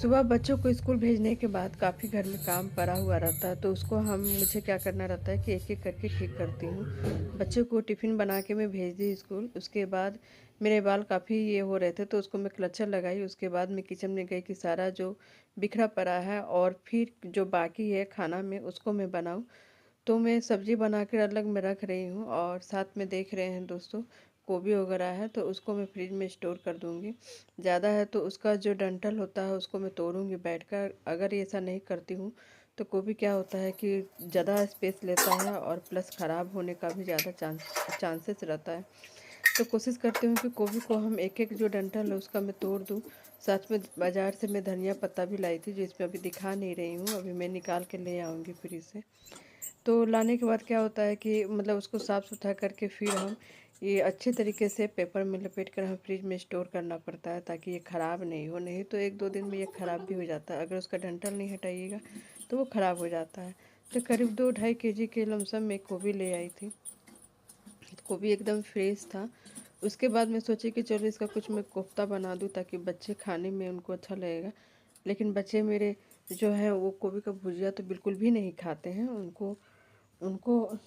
सुबह बच्चों को स्कूल भेजने के बाद काफ़ी घर में काम पड़ा हुआ रहता है, तो उसको हम मुझे क्या करना रहता है कि एक-एक करके ठीक करती हूँ। बच्चों को टिफ़िन बना के मैं भेज दी स्कूल, उसके बाद मेरे बाल काफ़ी ये हो रहे थे, तो उसको मैं क्लचर लगाई। उसके बाद मैं किचन में गई कि सारा जो बिखरा पड़ा है और फिर जो बाकी है खाना में, उसको मैं बनाऊँ। तो मैं सब्ज़ी बना कर अलग में रख रही हूँ और साथ में देख रहे हैं दोस्तों, गोभी वगैरह है तो उसको मैं फ्रिज में स्टोर कर दूँगी। ज़्यादा है तो उसका जो डंठल होता है उसको मैं तोड़ूँगी बैठकर। अगर ऐसा नहीं करती हूँ तो गोभी क्या होता है कि ज़्यादा स्पेस लेता है और प्लस ख़राब होने का भी ज़्यादा चांसेस रहता है। तो कोशिश करती हूँ कि गोभी को हम एक-एक जो डंठल है उसका मैं तोड़ दूँ। साथ में बाज़ार से मैं धनिया पत्ता भी लाई थी, जो इसमें अभी दिखा नहीं रही हूँ, अभी मैं निकाल के ले आऊँगी फ्रिज से। तो लाने के बाद क्या होता है कि मतलब उसको साफ़ सुथरा करके फिर हम ये अच्छे तरीके से पेपर में लपेट कर हम फ्रिज में स्टोर करना पड़ता है, ताकि ये ख़राब नहीं हो। नहीं तो 1-2 दिन में ये ख़राब भी हो जाता है, अगर उसका डंठल नहीं हटाइएगा तो वो ख़राब हो जाता है। तो करीब 2 ढाई केजी के लमसम मैं गोभी ले आई थी। गोभी एकदम फ्रेश था। उसके बाद मैं सोची कि चलो इसका कुछ मैं कोफ्ता बना दूँ, ताकि बच्चे खाने में उनको अच्छा लगेगा। लेकिन बच्चे मेरे जो है वो गोभी का भुजिया तो बिल्कुल भी नहीं खाते हैं। उनको उनको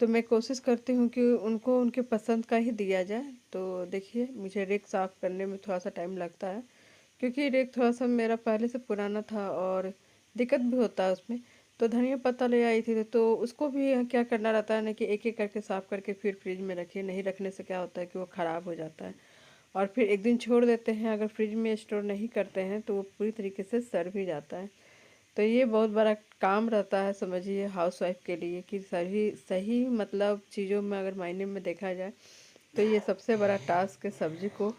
तो मैं कोशिश करती हूँ कि उनको उनके पसंद का ही दिया जाए। तो देखिए, मुझे रेक साफ़ करने में थोड़ा-सा टाइम लगता है, क्योंकि रेक थोड़ा-सा मेरा पहले से पुराना था और दिक्कत भी होता है उसमें। तो धनिया पत्ता ले आई थी, तो उसको भी क्या करना रहता है ना कि एक-एक करके साफ़ करके फिर फ्रिज में रखिए। नहीं रखने से क्या होता है कि वो ख़राब हो जाता है और फिर एक दिन छोड़ देते हैं, अगर फ्रिज में स्टोर नहीं करते हैं तो वो पूरी तरीके से सड़ भी जाता है। तो ये बहुत बड़ा काम रहता है, समझिए, हाउसवाइफ के लिए, कि सही सही मतलब चीज़ों में अगर मायने में देखा जाए तो ये सबसे बड़ा टास्क है, सब्जी को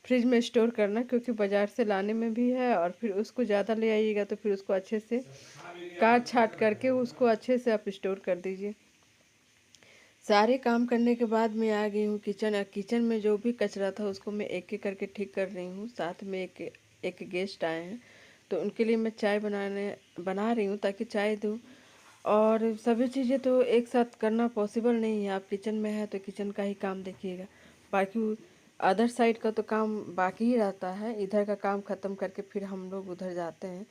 फ्रिज में स्टोर करना। क्योंकि बाज़ार से लाने में भी है और फिर उसको ज़्यादा ले आइएगा तो फिर उसको अच्छे से काट छाँट करके उसको अच्छे से आप स्टोर कर दीजिए। सारे काम करने के बाद मैं आ गई हूँ किचन, और किचन में जो भी कचरा था उसको मैं एक-एक करके ठीक कर रही हूँ। साथ में एक एक गेस्ट आए हैं, तो उनके लिए मैं चाय बना रही हूँ, ताकि चाय दूँ। और सभी चीज़ें तो एक साथ करना पॉसिबल नहीं है। आप किचन में हैं तो किचन का ही काम देखिएगा, बाकी अदर साइड का तो काम बाकी ही रहता है। इधर का काम ख़त्म करके फिर हम लोग उधर जाते हैं।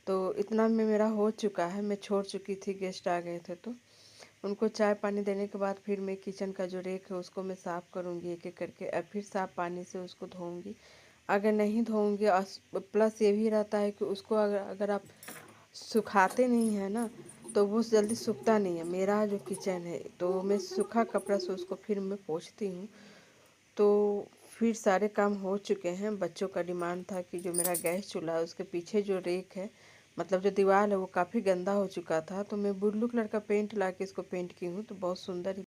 तो इतना में मेरा हो चुका है, मैं छोड़ चुकी थी, गेस्ट आ गए थे तो उनको चाय पानी देने के बाद फिर मैं किचन का जो रेक है उसको मैं साफ़ करूँगी एक-एक करके, और फिर साफ़ पानी से उसको धोऊँगी। अगर नहीं धोऊँगी, प्लस ये भी रहता है कि उसको अगर अगर आप सुखाते नहीं हैं ना, तो वो जल्दी सूखता नहीं है। मेरा जो किचन है तो मैं सूखा कपड़ा से उसको फिर मैं पोंछती हूँ। तो फिर सारे काम हो चुके हैं। बच्चों का डिमांड था कि जो मेरा गैस चूल्हा है उसके पीछे जो रेक है, मतलब जो दीवार है, वो काफ़ी गंदा हो चुका था, तो मैं ब्लू कलर का पेंट ला के इसको पेंट की हूँ, तो बहुत सुंदर